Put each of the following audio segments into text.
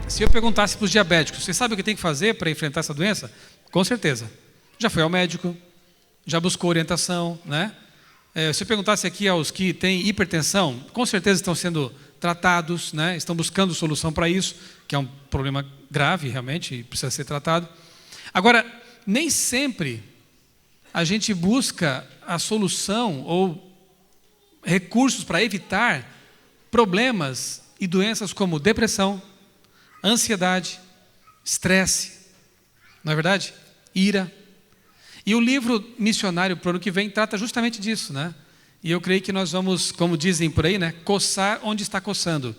Se eu perguntasse para os diabéticos, você sabe o que tem que fazer para enfrentar essa doença? Com certeza. Já foi ao médico, já buscou orientação, né? Se eu perguntasse aqui aos que têm hipertensão, com certeza estão sendo tratados, né? Estão buscando solução para isso, que é um problema grave realmente e precisa ser tratado. Agora, nem sempre a gente busca a solução ou recursos para evitar problemas e doenças como depressão, ansiedade, estresse, não é verdade? Ira. E o livro missionário para o ano que vem trata justamente disso, né? E eu creio que nós vamos, como dizem por aí, né, coçar onde está coçando.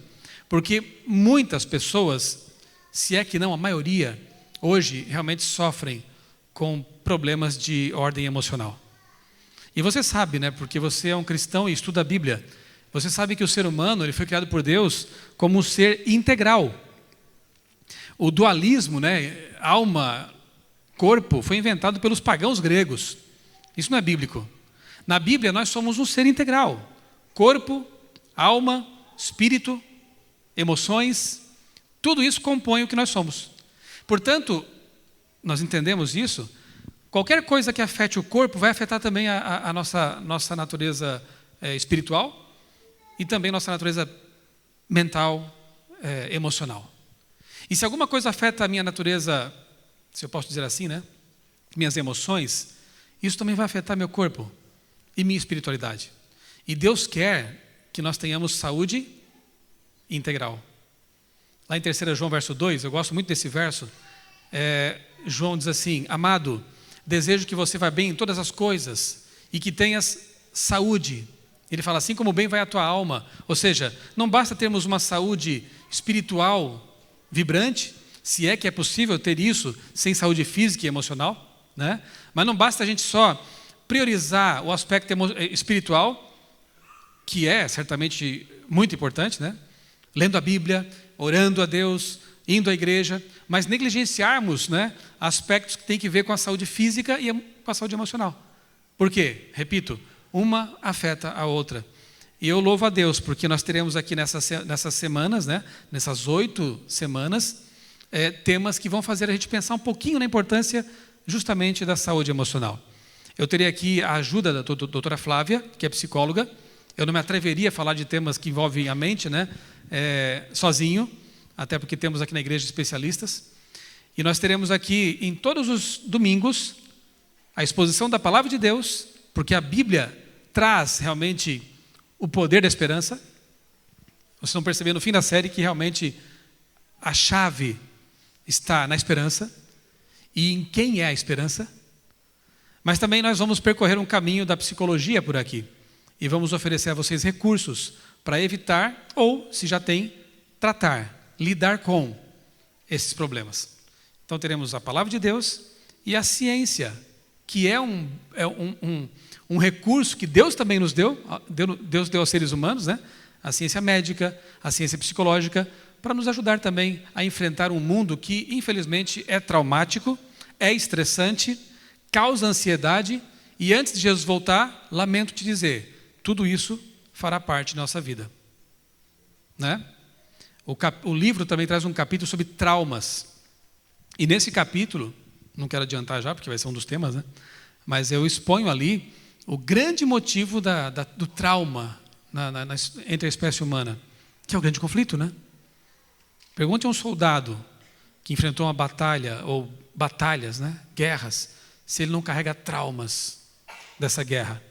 Porque muitas pessoas, se é que não a maioria, hoje realmente sofrem com problemas de ordem emocional. E você sabe, né, porque você é um cristão e estuda a Bíblia, você sabe que o ser humano ele foi criado por Deus como um ser integral. O dualismo, né, alma, corpo, foi inventado pelos pagãos gregos. Isso não é bíblico. Na Bíblia nós somos um ser integral. Corpo, alma, espírito, emoções, tudo isso compõe o que nós somos. Portanto, nós entendemos isso, qualquer coisa que afete o corpo vai afetar também a nossa natureza espiritual e também nossa natureza mental, emocional. E se alguma coisa afeta a minha natureza, se eu posso dizer assim, né? Minhas emoções, isso também vai afetar meu corpo e minha espiritualidade. E Deus quer que nós tenhamos saúde integral. Lá em 3 João, verso 2, eu gosto muito desse verso, João diz assim: amado, desejo que você vá bem em todas as coisas e que tenhas saúde. Ele fala assim como bem vai a tua alma. Ou seja, não basta termos uma saúde espiritual vibrante, se é que é possível ter isso sem saúde física e emocional, né? Mas não basta a gente só priorizar o aspecto espiritual, que é certamente muito importante, né? Lendo a Bíblia, orando a Deus, indo à igreja, mas negligenciarmos, né, aspectos que têm que ver com a saúde física e com a saúde emocional. Por quê? Repito, uma afeta a outra. E eu louvo a Deus, porque nós teremos aqui nessas semanas, né, nessas 8 semanas, temas que vão fazer a gente pensar um pouquinho na importância justamente da saúde emocional. Eu terei aqui a ajuda da doutora Flávia, que é psicóloga. Eu não me atreveria a falar de temas que envolvem a mente, né, sozinho, até porque temos aqui na igreja especialistas. E nós teremos aqui, em todos os domingos, a exposição da Palavra de Deus, porque a Bíblia traz realmente o poder da esperança. Vocês vão perceber no fim da série que realmente a chave está na esperança e em quem é a esperança. Mas também nós vamos percorrer um caminho da psicologia por aqui e vamos oferecer a vocês recursos para evitar ou, se já tem, tratar, lidar com esses problemas. Então teremos a Palavra de Deus e a ciência, que é um recurso que Deus também nos deu, Deus deu aos seres humanos, né? A ciência médica, a ciência psicológica, para nos ajudar também a enfrentar um mundo que, infelizmente, é traumático, é estressante, causa ansiedade, e antes de Jesus voltar, lamento te dizer, tudo isso fará parte da nossa vida, né? O livro também traz um capítulo sobre traumas, e nesse capítulo, não quero adiantar já, porque vai ser um dos temas, né? Mas eu exponho ali o grande motivo do trauma entre a espécie humana, que é o grande conflito, né? Pergunte a um soldado que enfrentou uma batalha, ou batalhas, né? Guerras, se ele não carrega traumas dessa guerra.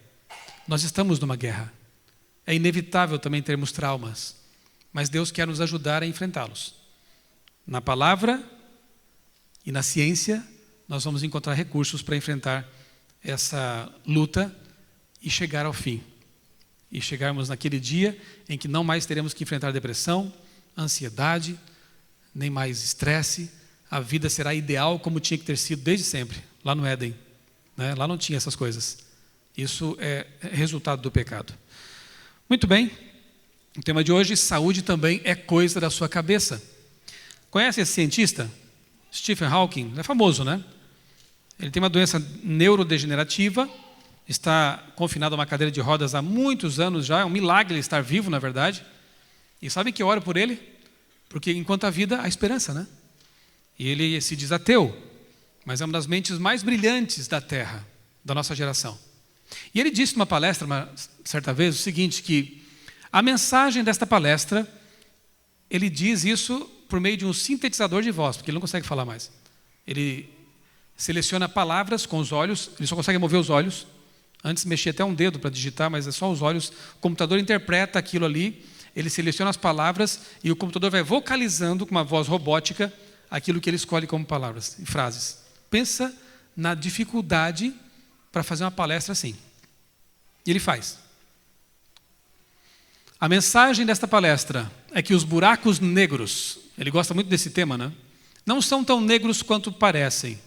Nós estamos numa guerra. É inevitável também termos traumas, mas Deus quer nos ajudar a enfrentá-los. Na palavra e na ciência, nós vamos encontrar recursos para enfrentar essa luta e chegar ao fim. E chegarmos naquele dia em que não mais teremos que enfrentar depressão, ansiedade, nem mais estresse. A vida será ideal como tinha que ter sido desde sempre, lá no Éden, né? Lá não tinha essas coisas. Isso é resultado do pecado. Muito bem, o tema de hoje, saúde também é coisa da sua cabeça. Conhece esse cientista? Stephen Hawking, é famoso, né? Ele tem uma doença neurodegenerativa, está confinado a uma cadeira de rodas há muitos anos já, é um milagre ele estar vivo, na verdade. E sabem que eu oro por ele? Porque enquanto há vida, há esperança, né? E ele se diz ateu, mas é uma das mentes mais brilhantes da Terra, da nossa geração. E ele disse numa palestra, certa vez, o seguinte, que a mensagem desta palestra, ele diz isso por meio de um sintetizador de voz, porque ele não consegue falar mais. Ele seleciona palavras com os olhos, ele só consegue mover os olhos. Antes mexia até um dedo para digitar, mas é só os olhos. O computador interpreta aquilo ali, ele seleciona as palavras e o computador vai vocalizando com uma voz robótica aquilo que ele escolhe como palavras e frases. Pensa na dificuldade para fazer uma palestra assim. E ele faz. A mensagem desta palestra é que os buracos negros, ele gosta muito desse tema, né? Não são tão negros quanto parecem.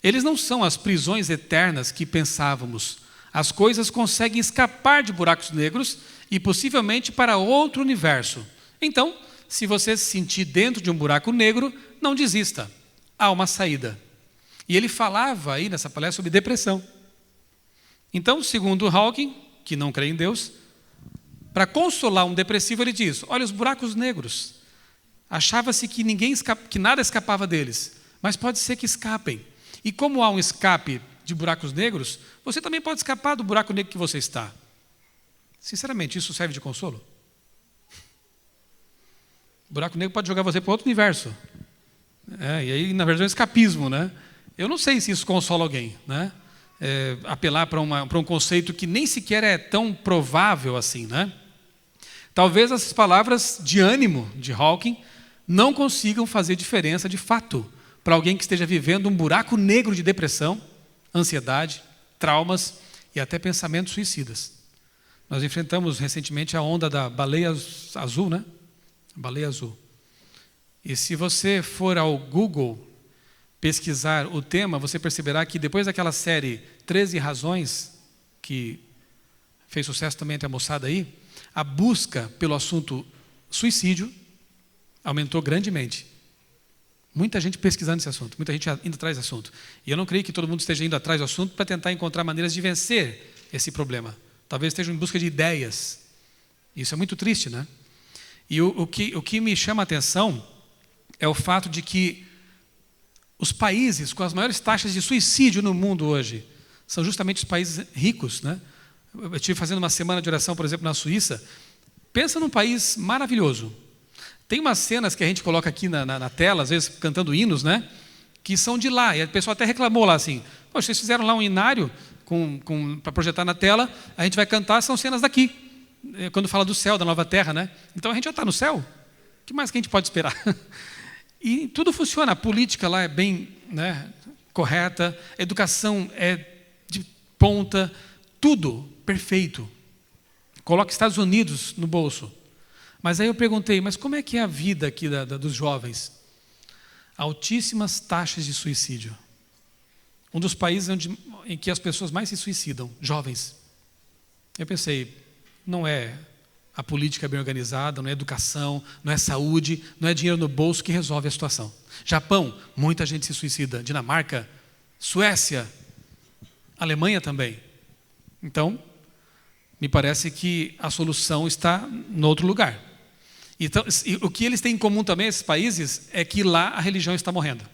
Eles não são as prisões eternas que pensávamos. As coisas conseguem escapar de buracos negros e possivelmente para outro universo. Então, se você se sentir dentro de um buraco negro, não desista. Há uma saída. E ele falava aí nessa palestra sobre depressão. Então, segundo Hawking, que não crê em Deus, para consolar um depressivo, ele diz: olha, os buracos negros. Achava-se que que nada escapava deles, mas pode ser que escapem. E como há um escape de buracos negros, você também pode escapar do buraco negro que você está. Sinceramente, isso serve de consolo? O buraco negro pode jogar você para outro universo. E aí, na verdade, é um escapismo, né? Eu não sei se isso consola alguém, né? Apelar para um conceito que nem sequer é tão provável assim, né? Talvez essas palavras de ânimo de Hawking não consigam fazer diferença de fato para alguém que esteja vivendo um buraco negro de depressão, ansiedade, traumas e até pensamentos suicidas. Nós enfrentamos recentemente a onda da baleia azul, né? Baleia azul. E se você for ao Google pesquisar o tema, você perceberá que depois daquela série 13 Razões, que fez sucesso também entre a moçada aí, a busca pelo assunto suicídio aumentou grandemente. Muita gente pesquisando esse assunto, muita gente indo atrás do assunto. E eu não creio que todo mundo esteja indo atrás do assunto para tentar encontrar maneiras de vencer esse problema. Talvez estejam em busca de ideias. Isso é muito triste, né? E o que me chama a atenção é o fato de que os países com as maiores taxas de suicídio no mundo hoje são justamente os países ricos, né? Eu estive fazendo uma semana de oração, por exemplo, na Suíça. Pensa num país maravilhoso. Tem umas cenas que a gente coloca aqui na tela, às vezes cantando hinos, né? Que são de lá. E a pessoa até reclamou lá assim: poxa, vocês fizeram lá um inário para projetar na tela, a gente vai cantar, são cenas daqui. Quando fala do céu, da nova terra, né? Então a gente já está no céu. O que mais que a gente pode esperar? E tudo funciona. A política lá é bem, né, correta, a educação é de ponta, tudo perfeito. Coloca Estados Unidos no bolso. Mas aí eu perguntei, mas como é que é a vida aqui dos jovens? Altíssimas taxas de suicídio. Um dos países em que as pessoas mais se suicidam, jovens. Eu pensei, não é a política bem organizada, não é educação, não é saúde, não é dinheiro no bolso que resolve a situação. Japão, muita gente se suicida. Dinamarca, Suécia, Alemanha também. Então, me parece que a solução está no outro lugar. Então, o que eles têm em comum também, esses países, é que lá a religião está morrendo.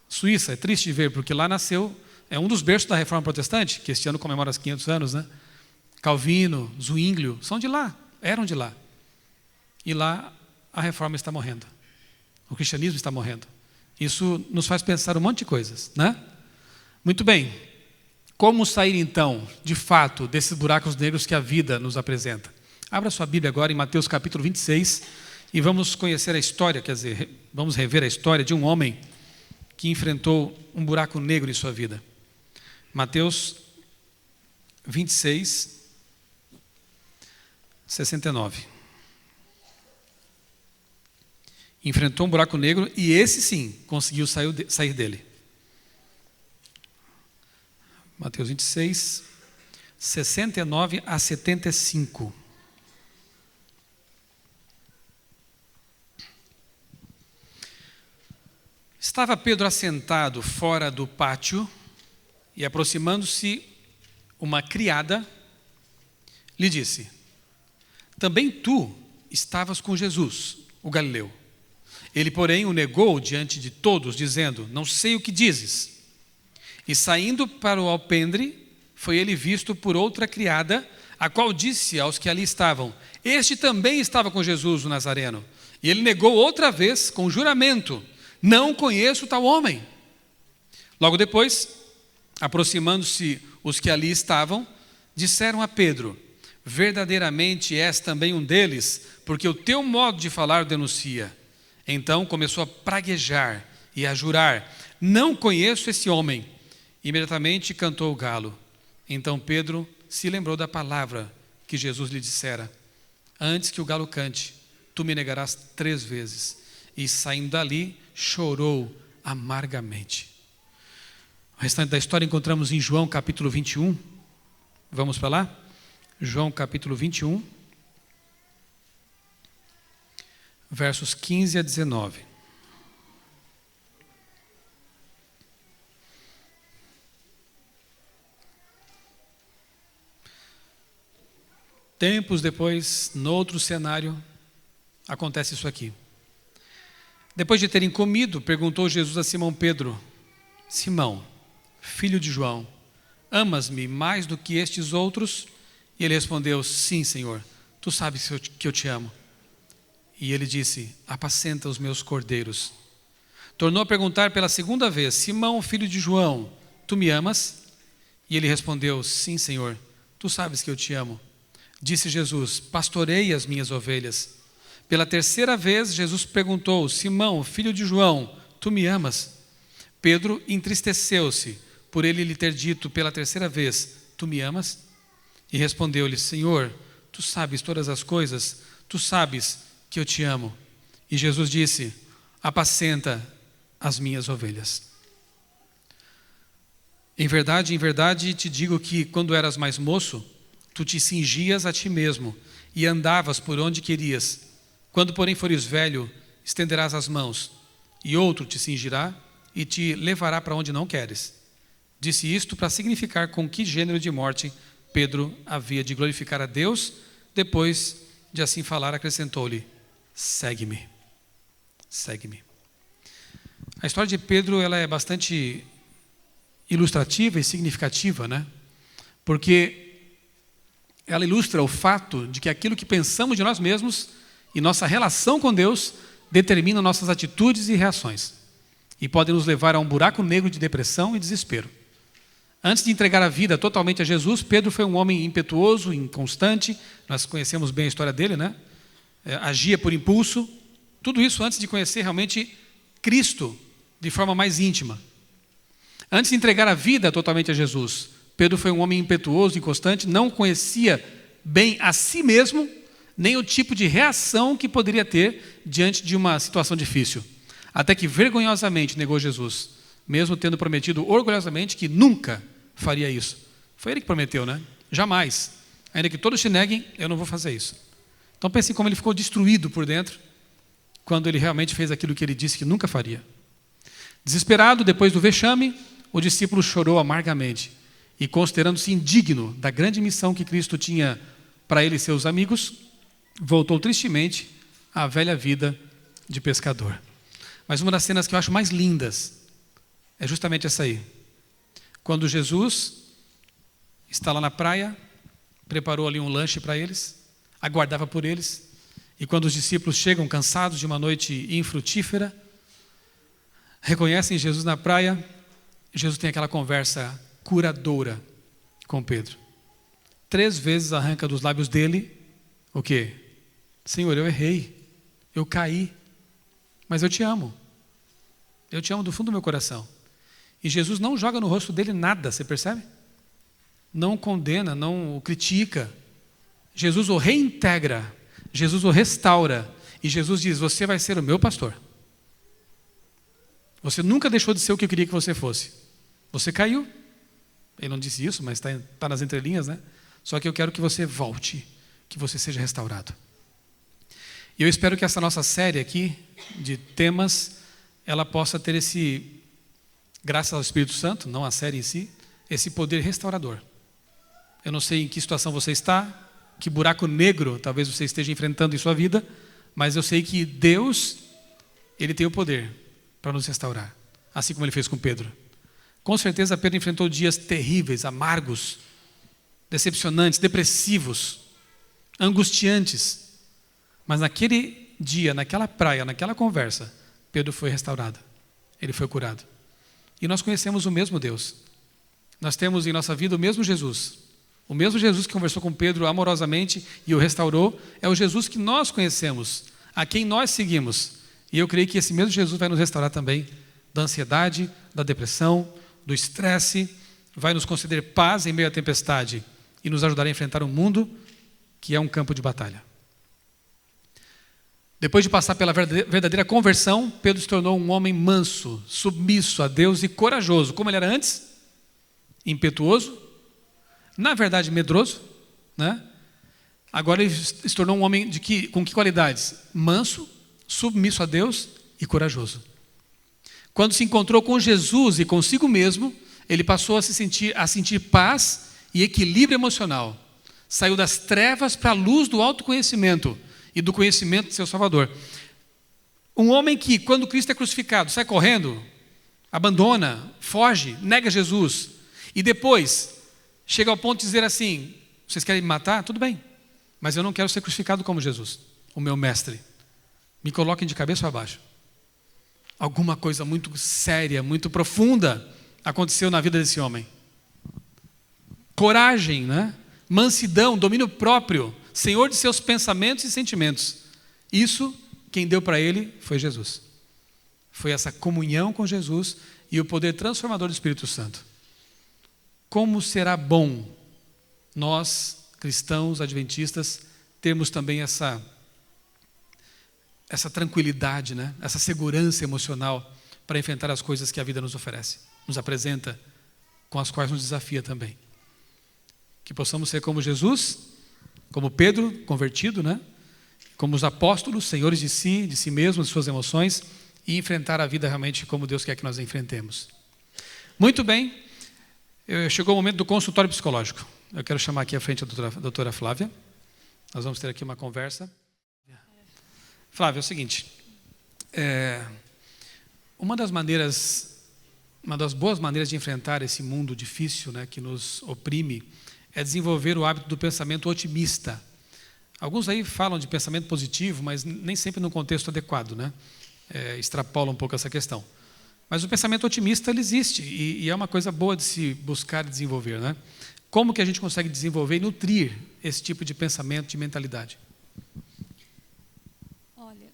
Suíça, é triste de ver, porque lá nasceu, é um dos berços da Reforma Protestante, que este ano comemora os 500 anos, né? Calvino, Zwinglio, são de lá, eram de lá. E lá a Reforma está morrendo. O cristianismo está morrendo. Isso nos faz pensar um monte de coisas, né? Muito bem. Como sair então, de fato, desses buracos negros que a vida nos apresenta? Abra sua Bíblia agora em Mateus capítulo 26 e vamos conhecer a história, quer dizer, vamos rever a história de um homem que enfrentou um buraco negro em sua vida. Mateus 26, 69. Enfrentou um buraco negro e esse sim conseguiu sair dele. Mateus 26, 69 a 75. Estava Pedro assentado fora do pátio e, aproximando-se uma criada, lhe disse: também tu estavas com Jesus. o galileu. Ele, porém, o negou diante de todos, dizendo: não sei o que dizes. E saindo para o alpendre, foi ele visto por outra criada, a qual disse aos que ali estavam: este também estava com Jesus o Nazareno. E ele negou outra vez com juramento: não conheço tal homem. Logo depois, aproximando-se os que ali estavam, disseram a Pedro: verdadeiramente és também um deles, porque o teu modo de falar o denuncia. Então começou a praguejar e a jurar: não conheço esse homem. Imediatamente cantou o galo. Então Pedro se lembrou da palavra que Jesus lhe dissera: antes que o galo cante, tu me negarás 3 vezes. E saindo dali, chorou amargamente. O restante da história encontramos em João capítulo 21. Vamos para lá? João capítulo 21, versos 15 a 19. Tempos depois, no outro cenário, acontece isso aqui. Depois de terem comido, perguntou Jesus a Simão Pedro: Simão, filho de João, amas-me mais do que estes outros? E ele respondeu: sim, Senhor, tu sabes que eu te amo. E ele disse: apacenta os meus cordeiros. Tornou a perguntar pela segunda vez: Simão, filho de João, tu me amas? E ele respondeu: sim, Senhor, tu sabes que eu te amo. Disse Jesus: pastorei as minhas ovelhas. Pela terceira vez, Jesus perguntou: Simão, filho de João, tu me amas? Pedro entristeceu-se por ele lhe ter dito pela terceira vez: tu me amas? E respondeu-lhe: Senhor, tu sabes todas as coisas, tu sabes que eu te amo. E Jesus disse: apacenta as minhas ovelhas. Em verdade te digo que, quando eras mais moço, tu te cingias a ti mesmo e andavas por onde querias. Quando, porém, fores velho, estenderás as mãos, e outro te cingirá e te levará para onde não queres. Disse isto para significar com que gênero de morte Pedro havia de glorificar a Deus. Depois de assim falar, acrescentou-lhe: segue-me, segue-me. A história de Pedro, ela é bastante ilustrativa e significativa, né? Porque ela ilustra o fato de que aquilo que pensamos de nós mesmos e nossa relação com Deus determina nossas atitudes e reações, e podem nos levar a um buraco negro de depressão e desespero. Antes de entregar a vida totalmente a Jesus, Pedro foi um homem impetuoso, inconstante. Nós conhecemos bem a história dele, né? Agia por impulso. Tudo isso antes de conhecer realmente Cristo de forma mais íntima. Antes de entregar a vida totalmente a Jesus, Pedro foi um homem impetuoso, inconstante, não conhecia bem a si mesmo, nem o tipo de reação que poderia ter diante de uma situação difícil. Até que vergonhosamente negou Jesus, mesmo tendo prometido orgulhosamente que nunca faria isso. Foi ele que prometeu, né? Jamais. Ainda que todos te neguem, eu não vou fazer isso. Então pense como ele ficou destruído por dentro, quando ele realmente fez aquilo que ele disse que nunca faria. Desesperado, depois do vexame, o discípulo chorou amargamente. E considerando-se indigno da grande missão que Cristo tinha para ele e seus amigos, voltou tristemente à velha vida de pescador. Mas uma das cenas que eu acho mais lindas é justamente essa aí. Quando Jesus está lá na praia, preparou ali um lanche para eles, aguardava por eles, e quando os discípulos chegam cansados de uma noite infrutífera, reconhecem Jesus na praia, Jesus tem aquela conversa curadora com Pedro. 3 vezes arranca dos lábios dele o quê? Senhor, eu errei, eu caí, mas eu te amo. Eu te amo do fundo do meu coração. E Jesus não joga no rosto dele nada, você percebe? Não condena, não o critica. Jesus o reintegra, Jesus o restaura. E Jesus diz: você vai ser o meu pastor. Você nunca deixou de ser o que eu queria que você fosse. Você caiu. Ele não disse isso, mas está nas entrelinhas, né? Só que eu quero que você volte, que você seja restaurado. E eu espero que essa nossa série aqui, de temas, ela possa ter esse, graças ao Espírito Santo, não a série em si, esse poder restaurador. Eu não sei em que situação você está, que buraco negro talvez você esteja enfrentando em sua vida, Mas eu sei que Deus, Ele tem o poder para nos restaurar, assim como Ele fez com Pedro. Com certeza Pedro enfrentou dias terríveis, amargos, decepcionantes, depressivos, angustiantes. Mas naquele dia, naquela praia, naquela conversa, Pedro foi restaurado. Ele foi curado. E nós conhecemos o mesmo Deus. Nós temos em nossa vida o mesmo Jesus. O mesmo Jesus que conversou com Pedro amorosamente e o restaurou, é o Jesus que nós conhecemos, a quem nós seguimos. E eu creio que esse mesmo Jesus vai nos restaurar também da ansiedade, da depressão, do estresse, vai nos conceder paz em meio à tempestade e nos ajudar a enfrentar um mundo que é um campo de batalha. Depois de passar pela verdadeira conversão, Pedro se tornou um homem manso, submisso a Deus e corajoso. Como ele era antes? Impetuoso, na verdade medroso, né? Agora ele se tornou um homem com que qualidades? Manso, submisso a Deus e corajoso. Quando se encontrou com Jesus e consigo mesmo, ele passou a sentir paz e equilíbrio emocional. Saiu das trevas para a luz do autoconhecimento e do conhecimento de seu Salvador. Um homem que, quando Cristo é crucificado, sai correndo, abandona, foge, nega Jesus, e depois chega ao ponto de dizer assim: vocês querem me matar? Tudo bem, mas eu não quero ser crucificado como Jesus, o meu mestre. Me coloquem de cabeça para baixo. Alguma coisa muito séria, muito profunda aconteceu na vida desse homem. Coragem, né? Mansidão, domínio próprio, senhor de seus pensamentos e sentimentos. Isso, quem deu para ele foi Jesus. Foi essa comunhão com Jesus e o poder transformador do Espírito Santo. Como será bom nós, cristãos, adventistas, termos também essa tranquilidade, né? Essa segurança emocional para enfrentar as coisas que a vida nos oferece, nos apresenta, com as quais nos desafia também. Que possamos ser como Jesus, como Pedro, convertido, né? Como os apóstolos, senhores de si mesmos, de suas emoções, e enfrentar a vida realmente como Deus quer que nós a enfrentemos. Muito bem, chegou o momento do consultório psicológico. Eu quero chamar aqui à frente a doutora Flávia. Nós vamos ter aqui uma conversa. Flávia, é o seguinte, uma das boas maneiras de enfrentar esse mundo difícil, né, que nos oprime, é desenvolver o hábito do pensamento otimista. Alguns aí falam de pensamento positivo, mas nem sempre no contexto adequado, né? Extrapola um pouco essa questão. Mas o pensamento otimista, ele existe, e é uma coisa boa de se buscar desenvolver, né? Como que a gente consegue desenvolver e nutrir esse tipo de pensamento, de mentalidade? Olha,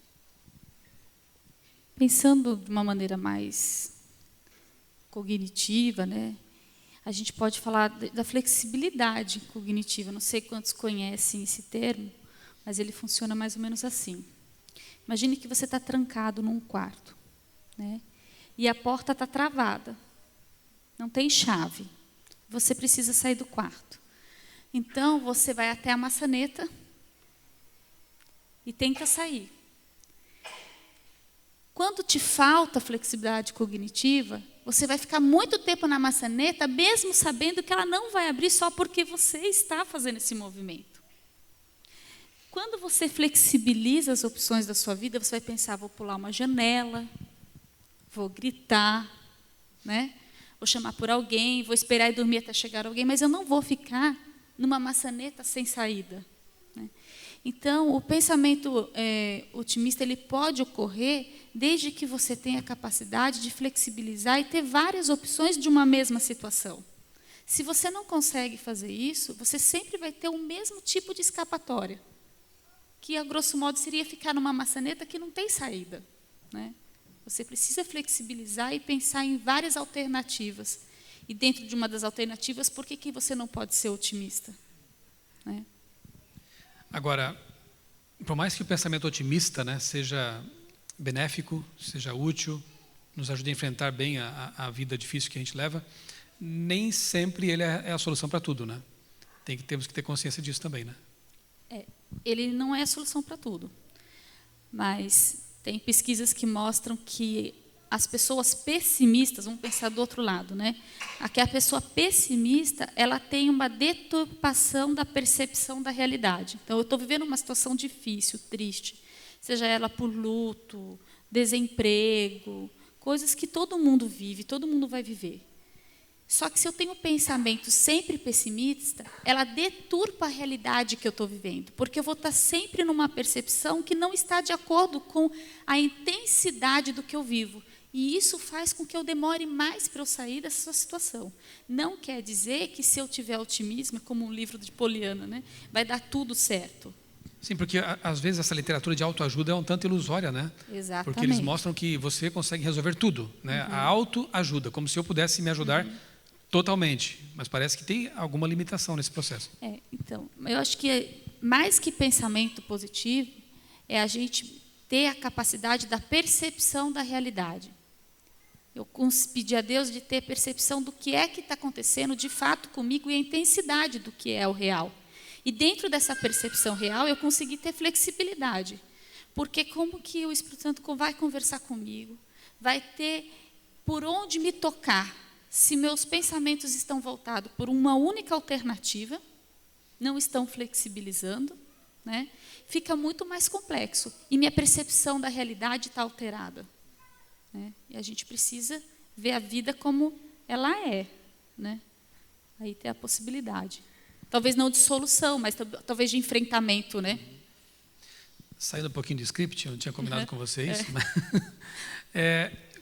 pensando de uma maneira mais cognitiva, né? A gente pode falar da flexibilidade cognitiva. Não sei quantos conhecem esse termo, mas ele funciona mais ou menos assim. Imagine que você está trancado num quarto, né? E a porta está travada, não tem chave. Você precisa sair do quarto. Então, você vai até a maçaneta e tenta sair. Quando te falta flexibilidade cognitiva, você vai ficar muito tempo na maçaneta, mesmo sabendo que ela não vai abrir só porque você está fazendo esse movimento. Quando você flexibiliza as opções da sua vida, você vai pensar: vou pular uma janela, vou gritar, né? Vou chamar por alguém, vou esperar e dormir até chegar alguém, mas eu não vou ficar numa maçaneta sem saída, né? Então, o pensamento otimista, ele pode ocorrer desde que você tenha a capacidade de flexibilizar e ter várias opções de uma mesma situação. Se você não consegue fazer isso, você sempre vai ter o mesmo tipo de escapatória, que, a grosso modo, seria ficar numa maçaneta que não tem saída, né? Você precisa flexibilizar e pensar em várias alternativas. E dentro de uma das alternativas, por que você não pode ser otimista, né? Agora, por mais que o pensamento otimista, né, seja benéfico, seja útil, nos ajude a enfrentar bem a vida difícil que a gente leva, nem sempre ele é a solução para tudo, né? Temos que ter consciência disso também, né? Ele não é a solução para tudo, mas tem pesquisas que mostram que as pessoas pessimistas, vamos pensar do outro lado, né? Aqui a pessoa pessimista, ela tem uma deturpação da percepção da realidade. Então, eu estou vivendo uma situação difícil, triste. seja ela por luto, desemprego, coisas que todo mundo vive, todo mundo vai viver. Só que se eu tenho um pensamento sempre pessimista, ela deturpa a realidade que eu estou vivendo, porque eu vou estar sempre numa percepção que não está de acordo com a intensidade do que eu vivo. E isso faz com que eu demore mais para eu sair dessa situação. Não quer dizer que se eu tiver otimismo, é como um livro de Poliana, né? Vai dar tudo certo. Sim, porque às vezes essa literatura de autoajuda é um tanto ilusória, né? Exatamente. Porque eles mostram que você consegue resolver tudo, né? A autoajuda, como se eu pudesse me ajudar totalmente, mas parece que tem alguma limitação nesse processo. Então, eu acho que mais que pensamento positivo, é a gente ter a capacidade da percepção da realidade. Eu pedi a Deus de ter percepção do que é que está acontecendo de fato comigo e a intensidade do que é o real. E dentro dessa percepção real, eu consegui ter flexibilidade. Porque como que o Espírito Santo vai conversar comigo? Vai ter por onde me tocar? Se meus pensamentos estão voltados por uma única alternativa, não estão flexibilizando, né? Fica muito mais complexo. E minha percepção da realidade está alterada. Né? E a gente precisa ver a vida como ela é. Né? Aí tem a possibilidade. Talvez não de solução, mas talvez de enfrentamento. Né? Saindo um pouquinho do script, eu não tinha combinado com vocês. Mas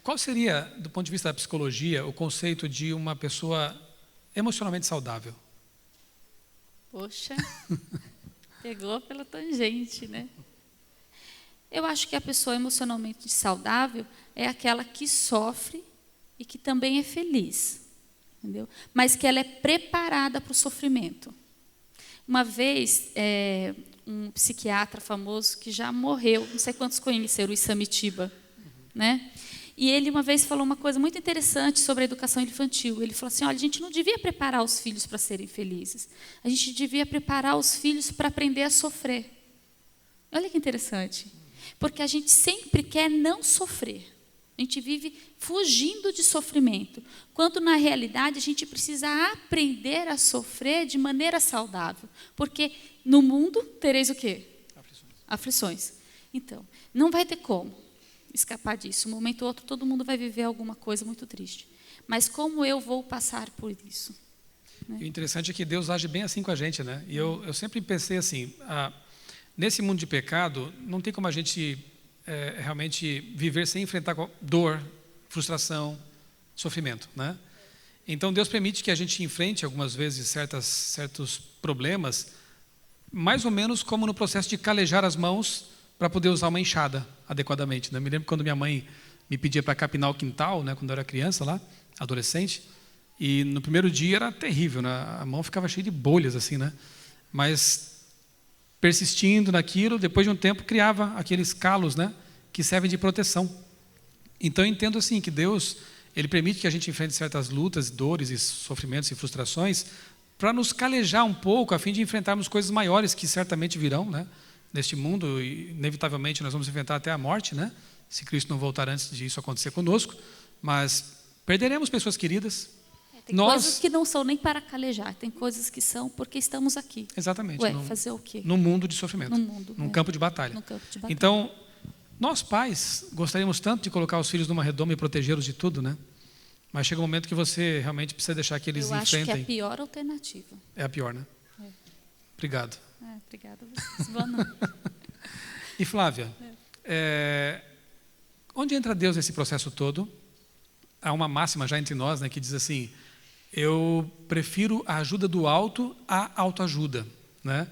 qual seria, do ponto de vista da psicologia, o conceito de uma pessoa emocionalmente saudável? Poxa, pegou pela tangente, né? Eu acho que a pessoa emocionalmente saudável é aquela que sofre e que também é feliz, entendeu? Mas que ela é preparada para o sofrimento. Uma vez, um psiquiatra famoso que já morreu, não sei quantos conheceram, o Isamitiba, né? E ele uma vez falou uma coisa muito interessante sobre a educação infantil. Ele falou assim, olha, a gente não devia preparar os filhos para serem felizes. A gente devia preparar os filhos para aprender a sofrer. Olha que interessante. Porque a gente sempre quer não sofrer. A gente vive fugindo de sofrimento. Quando, na realidade, a gente precisa aprender a sofrer de maneira saudável. Porque no mundo tereis o quê? Aflições. Então, não vai ter como escapar disso. Um momento ou outro, todo mundo vai viver alguma coisa muito triste. Mas como eu vou passar por isso? Né? E o interessante é que Deus age bem assim com a gente, né? E eu sempre pensei assim, nesse mundo de pecado, não tem como a gente realmente viver sem enfrentar dor, frustração, sofrimento, né? Então Deus permite que a gente enfrente algumas vezes certos problemas, mais ou menos como no processo de calejar as mãos para poder usar uma enxada adequadamente. Né? Me lembro quando minha mãe me pedia para capinar o quintal, né, quando eu era criança lá, adolescente, e no primeiro dia era terrível, né? A mão ficava cheia de bolhas assim, né? Mas persistindo naquilo, depois de um tempo criava aqueles calos, né, que servem de proteção. Então eu entendo assim que Deus, ele permite que a gente enfrente certas lutas, dores e sofrimentos e frustrações para nos calejar um pouco, a fim de enfrentarmos coisas maiores que certamente virão, né? Neste mundo, inevitavelmente nós vamos enfrentar até a morte, né? Se Cristo não voltar antes disso acontecer conosco, mas perderemos pessoas queridas. Tem coisas que não são nem para calejar, tem coisas que são porque estamos aqui. Exatamente. Fazer o quê? No mundo de sofrimento, num campo de batalha. Então, nós pais gostaríamos tanto de colocar os filhos numa redoma e protegê-los de tudo, né? Mas chega um momento que você realmente precisa deixar que eles enfrentem. Eu acho que é a pior alternativa. É a pior, né? Obrigado. Obrigada a vocês. Boa noite. E Flávia, onde entra Deus nesse processo todo? Há uma máxima já entre nós, né, que diz assim, eu prefiro a ajuda do alto à autoajuda. Né?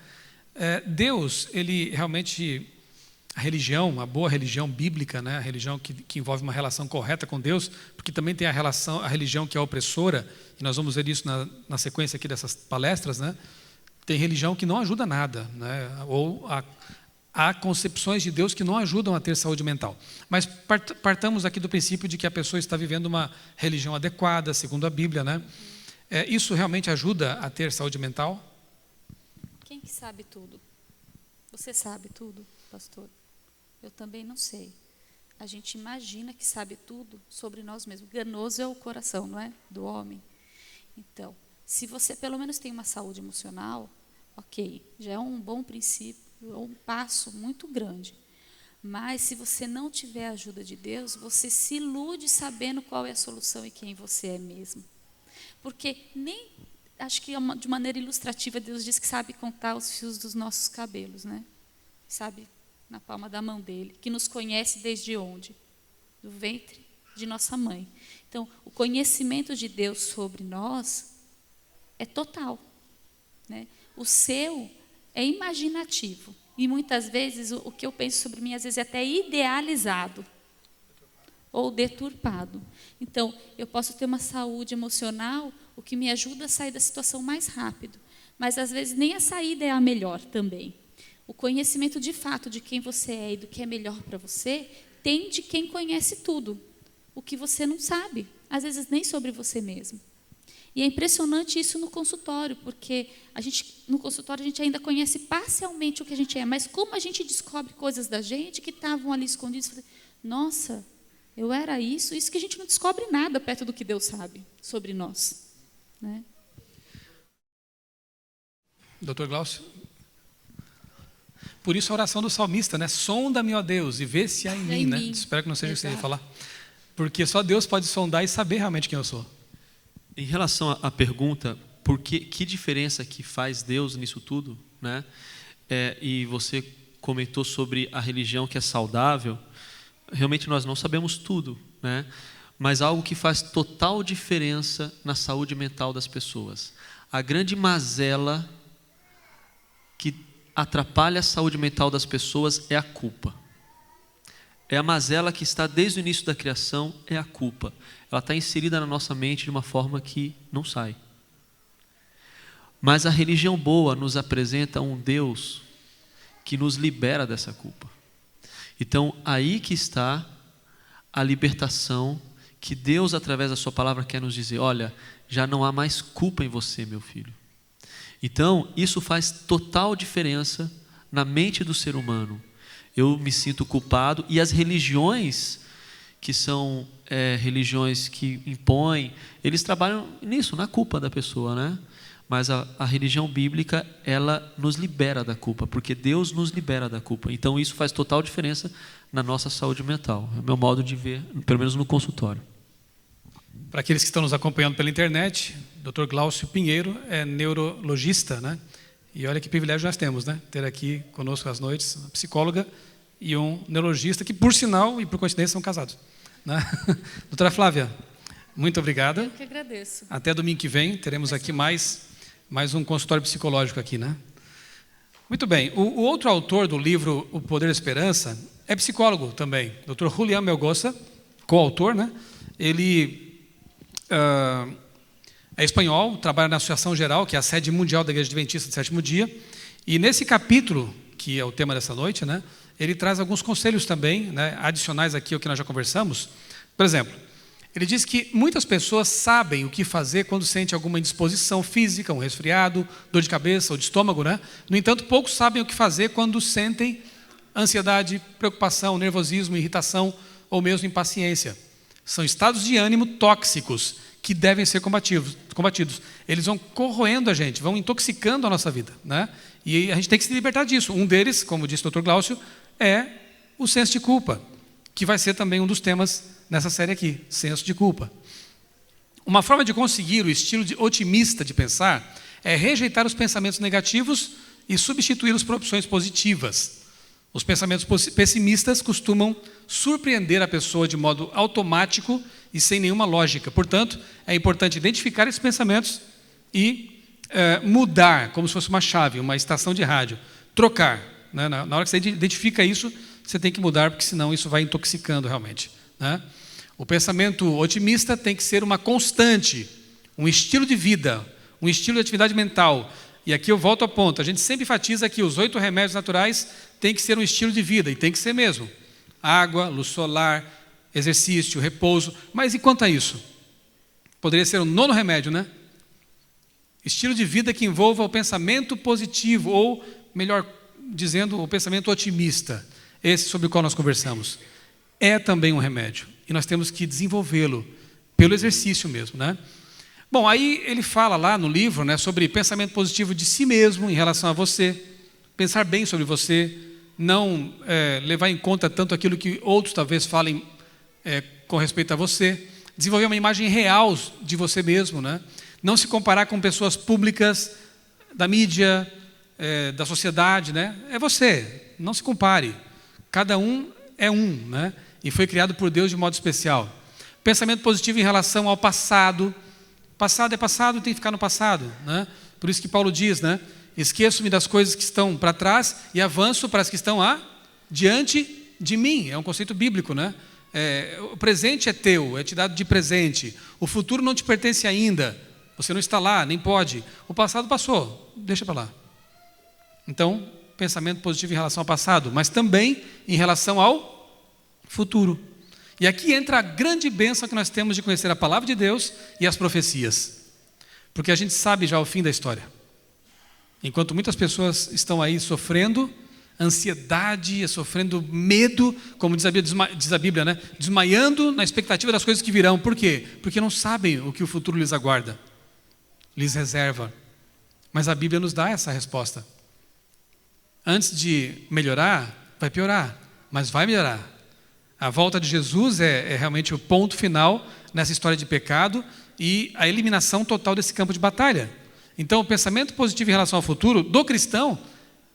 Deus, ele realmente, a religião, a boa religião bíblica, né, a religião que envolve uma relação correta com Deus, porque também tem a religião que é opressora, e nós vamos ver isso na sequência aqui dessas palestras, né? Tem religião que não ajuda nada, né? Ou há concepções de Deus que não ajudam a ter saúde mental. Mas partamos aqui do princípio de que a pessoa está vivendo uma religião adequada, segundo a Bíblia, né? Isso realmente ajuda a ter saúde mental? Quem que sabe tudo? Você sabe tudo, pastor? Eu também não sei. A gente imagina que sabe tudo sobre nós mesmos. Ganoso é o coração, não é? Do homem. Então, se você pelo menos tem uma saúde emocional, ok, já é um bom princípio, é um passo muito grande. Mas se você não tiver a ajuda de Deus, você se ilude sabendo qual é a solução e quem você é mesmo. Porque nem, acho que de maneira ilustrativa, Deus diz que sabe contar os fios dos nossos cabelos, né? Sabe, na palma da mão dele, que nos conhece desde onde? Do ventre de nossa mãe. Então, o conhecimento de Deus sobre nós é total, né? O seu é imaginativo. E muitas vezes o que eu penso sobre mim, às vezes é até idealizado ou deturpado. Então, eu posso ter uma saúde emocional, o que me ajuda a sair da situação mais rápido. Mas, às vezes, nem a saída é a melhor também. O conhecimento de fato de quem você é e do que é melhor para você, tem de quem conhece tudo. O que você não sabe, às vezes nem sobre você mesmo. E é impressionante isso no consultório, porque no consultório a gente ainda conhece parcialmente o que a gente é, mas como a gente descobre coisas da gente que estavam ali escondidas, nossa, eu era isso que a gente não descobre nada perto do que Deus sabe sobre nós, né? Doutor Glaucio? Por isso a oração do salmista, né? Sonda-me, ó Deus, e vê se há em mim, né? Espero que não seja o que você ia falar. Porque só Deus pode sondar e saber realmente quem eu sou. Em relação à pergunta, que diferença que faz Deus nisso tudo, né? E você comentou sobre a religião que é saudável. Realmente nós não sabemos tudo, né? Mas algo que faz total diferença na saúde mental das pessoas. A grande mazela que atrapalha a saúde mental das pessoas é a culpa. É a mazela que está desde o início da criação, é a culpa. Ela está inserida na nossa mente de uma forma que não sai. Mas a religião boa nos apresenta um Deus que nos libera dessa culpa. Então, aí que está a libertação que Deus, através da sua palavra, quer nos dizer. Olha, já não há mais culpa em você, meu filho. Então, isso faz total diferença na mente do ser humano. Eu me sinto culpado, e as religiões, que são religiões que impõem, eles trabalham nisso, na culpa da pessoa, né? Mas a religião bíblica, ela nos libera da culpa, porque Deus nos libera da culpa. Então isso faz total diferença na nossa saúde mental. É o meu modo de ver, pelo menos no consultório. Para aqueles que estão nos acompanhando pela internet, Dr. Glaucio Pinheiro é neurologista, né? E olha que privilégio nós temos, né? Ter aqui conosco às noites uma psicóloga e um neurologista que, por sinal e por coincidência, são casados, né? Doutora Flávia, muito obrigada. Eu que agradeço. Até domingo que vem teremos aqui mais um consultório psicológico aqui, né? Muito bem. O outro autor do livro O Poder da Esperança é psicólogo também, Dr. Julián Melgoza, coautor, né? Ele é espanhol, trabalha na Associação Geral, que é a sede mundial da Igreja Adventista do Sétimo Dia, e nesse capítulo, que é o tema dessa noite, né, ele traz alguns conselhos também, né, adicionais aqui ao que nós já conversamos. Por exemplo, ele diz que muitas pessoas sabem o que fazer quando sentem alguma indisposição física, um resfriado, dor de cabeça ou de estômago, né? No entanto, poucos sabem o que fazer quando sentem ansiedade, preocupação, nervosismo, irritação ou mesmo impaciência. São estados de ânimo tóxicos que devem ser combatidos. Eles vão corroendo a gente, vão intoxicando a nossa vida, né? E a gente tem que se libertar disso. Um deles, como disse o Dr. Glaucio, é o senso de culpa, que vai ser também um dos temas nessa série aqui, senso de culpa. Uma forma de conseguir o estilo otimista de pensar é rejeitar os pensamentos negativos e substituí-los por opções positivas. Os pensamentos pessimistas costumam surpreender a pessoa de modo automático e sem nenhuma lógica. Portanto, é importante identificar esses pensamentos e mudar, como se fosse uma chave, uma estação de rádio. Trocar, né? Na hora que você identifica isso, você tem que mudar, porque senão isso vai intoxicando realmente, né? O pensamento otimista tem que ser uma constante, um estilo de vida, um estilo de atividade mental. E aqui eu volto ao ponto, a gente sempre enfatiza que os 8 remédios naturais tem que ser um estilo de vida, e tem que ser mesmo. Água, luz solar, exercício, repouso. Mas e quanto a isso? Poderia ser o 9º remédio, né? Estilo de vida que envolva o pensamento positivo, ou, melhor dizendo, o pensamento otimista. Esse sobre o qual nós conversamos. É também um remédio. E nós temos que desenvolvê-lo pelo exercício mesmo, né? Bom, aí ele fala lá no livro, né, sobre pensamento positivo de si mesmo em relação a você, pensar bem sobre você, não levar em conta tanto aquilo que outros talvez falem com respeito a você, desenvolver uma imagem real de você mesmo, né? Não se comparar com pessoas públicas da mídia, da sociedade, né? É você, não se compare. Cada um é um, né? E foi criado por Deus de modo especial. Pensamento positivo em relação ao passado. Passado é passado, tem que ficar no passado, né? Por isso que Paulo diz, né? Esqueço-me das coisas que estão para trás e avanço para as que estão diante de mim. É um conceito bíblico, né? O presente é teu, é te dado de presente. O futuro não te pertence ainda. Você não está lá, nem pode. O passado passou, deixa para lá. Então, pensamento positivo em relação ao passado, mas também em relação ao futuro. E aqui entra a grande bênção que nós temos de conhecer a palavra de Deus e as profecias. Porque a gente sabe já o fim da história. Enquanto muitas pessoas estão aí sofrendo ansiedade, sofrendo medo, como diz a Bíblia, né? Desmaiando na expectativa das coisas que virão. Por quê? Porque não sabem o que o futuro lhes aguarda, lhes reserva. Mas a Bíblia nos dá essa resposta. Antes de melhorar, vai piorar, mas vai melhorar. A volta de Jesus é realmente o ponto final nessa história de pecado e a eliminação total desse campo de batalha. Então, o pensamento positivo em relação ao futuro do cristão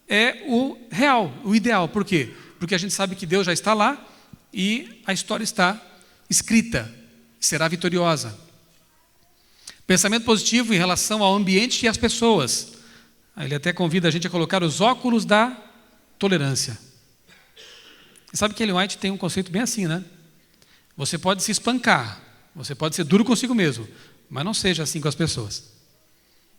é o real, o ideal. Por quê? Porque a gente sabe que Deus já está lá e a história está escrita, será vitoriosa. Pensamento positivo em relação ao ambiente e às pessoas. Ele até convida a gente a colocar os óculos da tolerância. E sabe que Ellen White tem um conceito bem assim, né? Você pode se espancar, você pode ser duro consigo mesmo, mas não seja assim com as pessoas.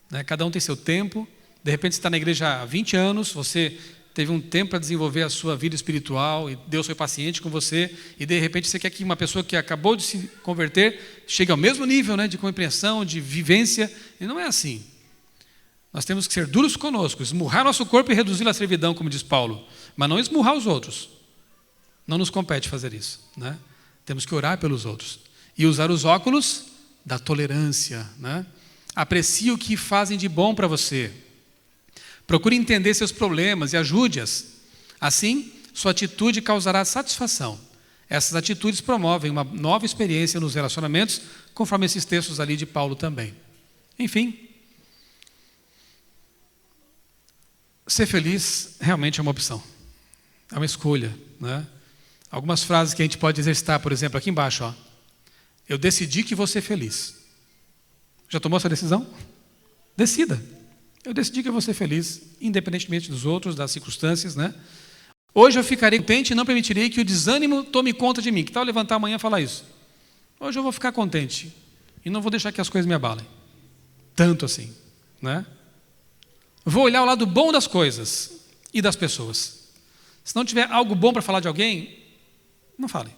Né? Cada um tem seu tempo. De repente você está na igreja há 20 anos, você teve um tempo para desenvolver a sua vida espiritual e Deus foi paciente com você e de repente você quer que uma pessoa que acabou de se converter chegue ao mesmo nível, né, de compreensão, de vivência, e não é assim. Nós temos que ser duros conosco, esmurrar nosso corpo e reduzi-lo à servidão, como diz Paulo, mas não esmurrar os outros. Não nos compete fazer isso, né? Temos que orar pelos outros e usar os óculos da tolerância, né? Aprecie o que fazem de bom para você. Procure entender seus problemas e ajude-as. Assim, sua atitude causará satisfação. Essas atitudes promovem uma nova experiência nos relacionamentos, conforme esses textos ali de Paulo também. Enfim, ser feliz realmente é uma opção. É uma escolha, né? Algumas frases que a gente pode exercitar, por exemplo, aqui embaixo, ó. Eu decidi que vou ser feliz. Já tomou essa decisão? Decida. Eu decidi que eu vou ser feliz, independentemente dos outros, das circunstâncias, né? Hoje eu ficarei contente e não permitirei que o desânimo tome conta de mim. Que tal levantar amanhã e falar isso? Hoje eu vou ficar contente e não vou deixar que as coisas me abalem. Tanto assim, né? Vou olhar o lado bom das coisas e das pessoas. Se não tiver algo bom para falar de alguém, não fale.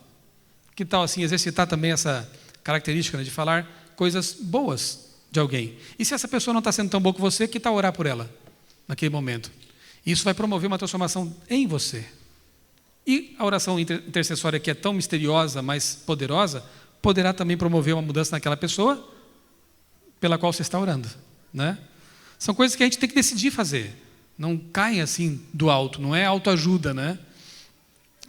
Que tal assim exercitar também essa característica, né, de falar coisas boas de alguém? E se essa pessoa não está sendo tão boa com você, que tal orar por ela naquele momento? Isso vai promover uma transformação em você. E a oração intercessória, que é tão misteriosa, mas poderosa, poderá também promover uma mudança naquela pessoa pela qual você está orando, né? São coisas que a gente tem que decidir fazer. Não caem assim do alto, não é autoajuda, né?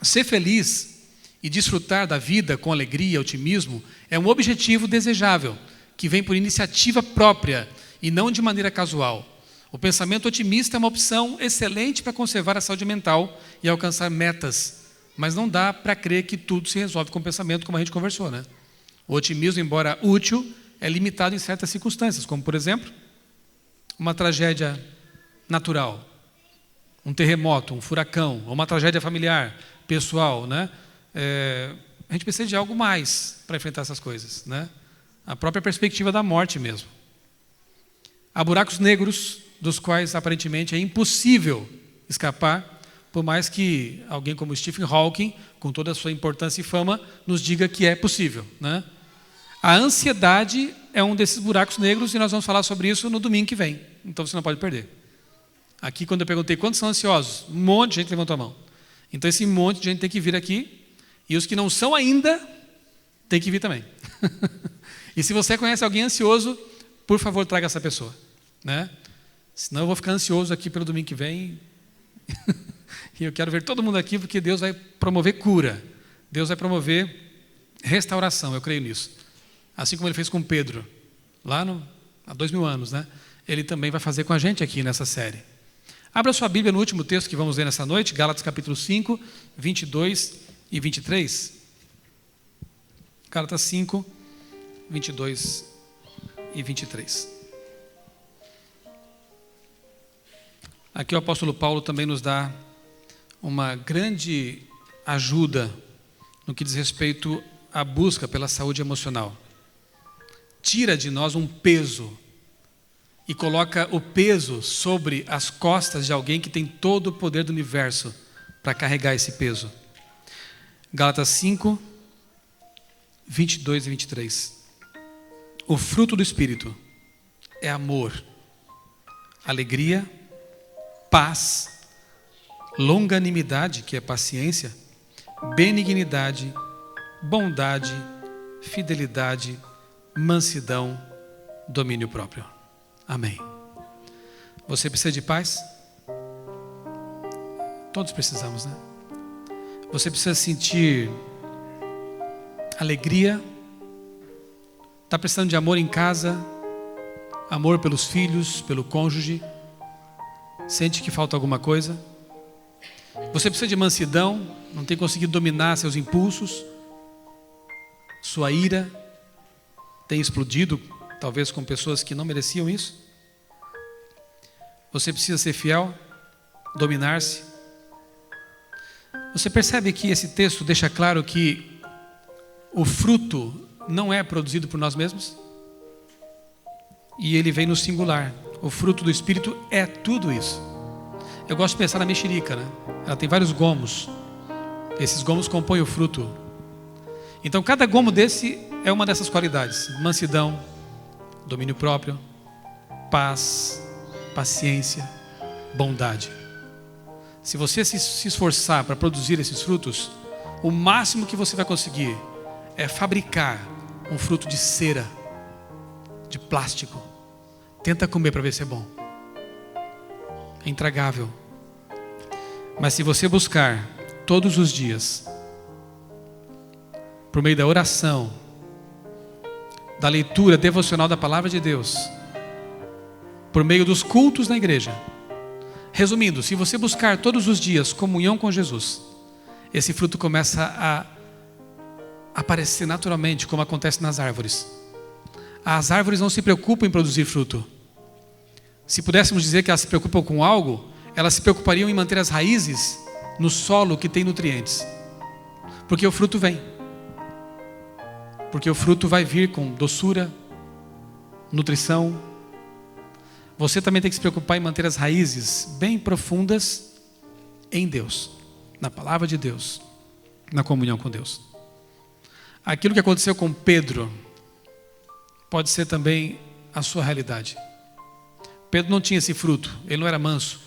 Ser feliz e desfrutar da vida com alegria e otimismo é um objetivo desejável, que vem por iniciativa própria e não de maneira casual. O pensamento otimista é uma opção excelente para conservar a saúde mental e alcançar metas, mas não dá para crer que tudo se resolve com o pensamento, como a gente conversou, né? O otimismo, embora útil, é limitado em certas circunstâncias, como, por exemplo, uma tragédia natural, um terremoto, um furacão, ou uma tragédia familiar, pessoal, né? A gente precisa de algo mais para enfrentar essas coisas, né? A própria perspectiva da morte mesmo. Há buracos negros dos quais aparentemente é impossível escapar, por mais que alguém como Stephen Hawking, com toda a sua importância e fama, nos diga que é possível, né? A ansiedade é um desses buracos negros e nós vamos falar sobre isso no domingo que vem, então você não pode perder. Aqui, quando eu perguntei quantos são ansiosos, um monte de gente levantou a mão. Então esse monte de gente tem que vir aqui, e os que não são ainda, tem que vir também. E se você conhece alguém ansioso, por favor, traga essa pessoa, né? Senão eu vou ficar ansioso aqui pelo domingo que vem E eu quero ver todo mundo aqui porque Deus vai promover cura. Deus vai promover restauração, eu creio nisso. Assim como Ele fez com Pedro, lá há 2000 anos, né? Ele também vai fazer com a gente aqui nessa série. Abra sua Bíblia no último texto que vamos ler nessa noite, Gálatas capítulo 5, 22 e 23. Gálatas 5, 22 e 23. Aqui o apóstolo Paulo também nos dá uma grande ajuda no que diz respeito à busca pela saúde emocional. Tira de nós um peso e coloca o peso sobre as costas de alguém que tem todo o poder do universo para carregar esse peso. Gálatas 5, 22 e 23. O fruto do Espírito é amor, alegria, paz, longanimidade, que é paciência, benignidade, bondade, fidelidade, mansidão, domínio próprio. Amém. Você precisa de paz? Todos precisamos, né? Você precisa sentir alegria. Está precisando de amor em casa, amor pelos filhos, pelo cônjuge. Sente que falta alguma coisa? Você precisa de mansidão, não tem conseguido dominar seus impulsos, sua ira tem explodido, talvez com pessoas que não mereciam isso. Você precisa ser fiel, dominar-se. Você percebe que esse texto deixa claro que o fruto não é produzido por nós mesmos? E ele vem no singular. O fruto do Espírito é tudo isso. Eu gosto de pensar na mexerica, né? Ela tem vários gomos. Esses gomos compõem o fruto. Então cada gomo desse é uma dessas qualidades: mansidão, domínio próprio, paz, paciência, bondade. Se você se esforçar para produzir esses frutos, o máximo que você vai conseguir é fabricar um fruto de cera, de plástico. Tenta comer para ver se é bom. É intragável. Mas se você buscar todos os dias, por meio da oração, da leitura devocional da palavra de Deus, por meio dos cultos na igreja, resumindo, se você buscar todos os dias comunhão com Jesus, esse fruto começa a aparecer naturalmente, como acontece nas árvores. As árvores não se preocupam em produzir fruto. Se pudéssemos dizer que elas se preocupam com algo, elas se preocupariam em manter as raízes no solo que tem nutrientes. Porque o fruto vem. Porque o fruto vai vir com doçura, nutrição. Você também tem que se preocupar em manter as raízes bem profundas em Deus, na palavra de Deus, na comunhão com Deus. Aquilo que aconteceu com Pedro pode ser também a sua realidade. Pedro não tinha esse fruto, ele não era manso,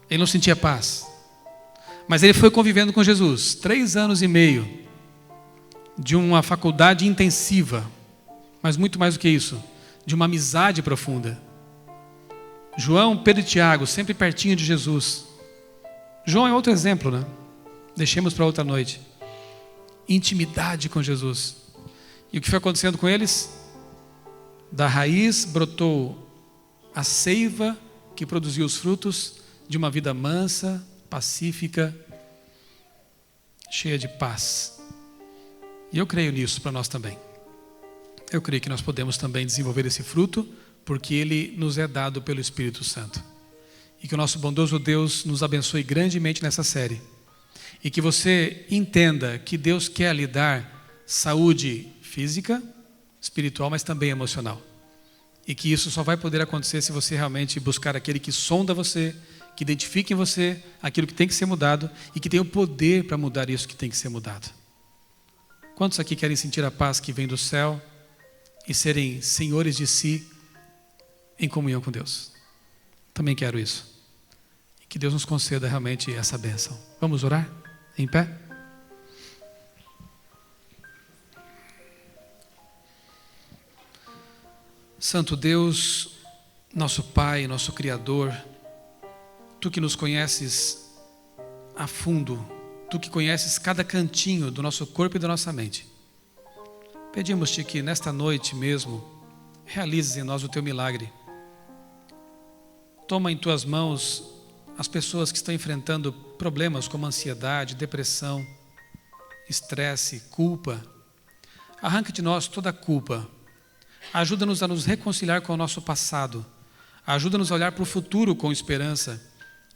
ele não sentia paz. Mas ele foi convivendo com Jesus 3 anos e meio de uma faculdade intensiva, mas muito mais do que isso, de uma amizade profunda. João, Pedro e Tiago, sempre pertinho de Jesus. João é outro exemplo, né? Deixemos para outra noite. Intimidade com Jesus. E o que foi acontecendo com eles? Da raiz brotou a seiva que produziu os frutos de uma vida mansa, pacífica, cheia de paz. E eu creio nisso para nós também. Eu creio que nós podemos também desenvolver esse fruto, porque ele nos é dado pelo Espírito Santo. E que o nosso bondoso Deus nos abençoe grandemente nessa série. E que você entenda que Deus quer lhe dar saúde física, espiritual, mas também emocional. E que isso só vai poder acontecer se você realmente buscar aquele que sonda você, que identifique em você aquilo que tem que ser mudado e que tem o poder para mudar isso que tem que ser mudado. Quantos aqui querem sentir a paz que vem do céu e serem senhores de si em comunhão com Deus? Também quero isso. E que Deus nos conceda realmente essa bênção. Vamos orar? Em pé? Santo Deus, nosso Pai, nosso Criador, Tu que nos conheces a fundo, Tu que conheces cada cantinho do nosso corpo e da nossa mente. Pedimos-Te que nesta noite mesmo, realizes em nós o Teu milagre. Toma em Tuas mãos as pessoas que estão enfrentando problemas como ansiedade, depressão, estresse, culpa. Arranca de nós toda a culpa. Ajuda-nos a nos reconciliar com o nosso passado. Ajuda-nos a olhar para o futuro com esperança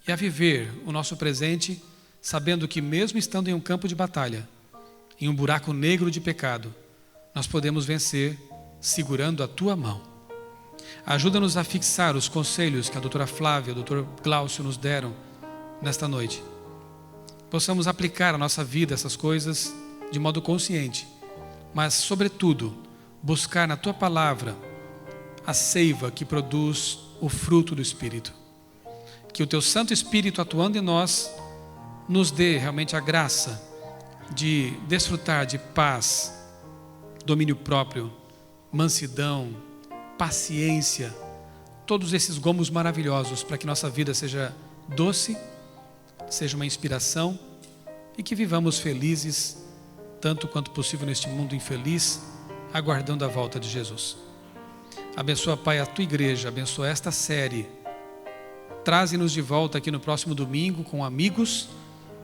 e a viver o nosso presente, sabendo que mesmo estando em um campo de batalha, em um buraco negro de pecado, nós podemos vencer segurando a Tua mão. Ajuda-nos a fixar os conselhos que a doutora Flávia e o doutor Glaucio nos deram nesta noite. Possamos aplicar à nossa vida essas coisas de modo consciente, mas, sobretudo, buscar na Tua palavra a seiva que produz o fruto do Espírito. Que o Teu Santo Espírito atuando em nós nos dê realmente a graça de desfrutar de paz, domínio próprio, mansidão, paciência, todos esses gomos maravilhosos para que nossa vida seja doce, seja uma inspiração e que vivamos felizes, tanto quanto possível neste mundo infeliz, aguardando a volta de Jesus. Abençoa, Pai, a Tua igreja, abençoa esta série. Traze-nos de volta aqui no próximo domingo com amigos,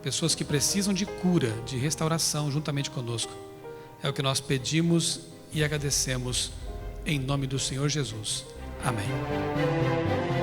pessoas que precisam de cura, de restauração juntamente conosco. É o que nós pedimos e agradecemos em nome do Senhor Jesus. Amém.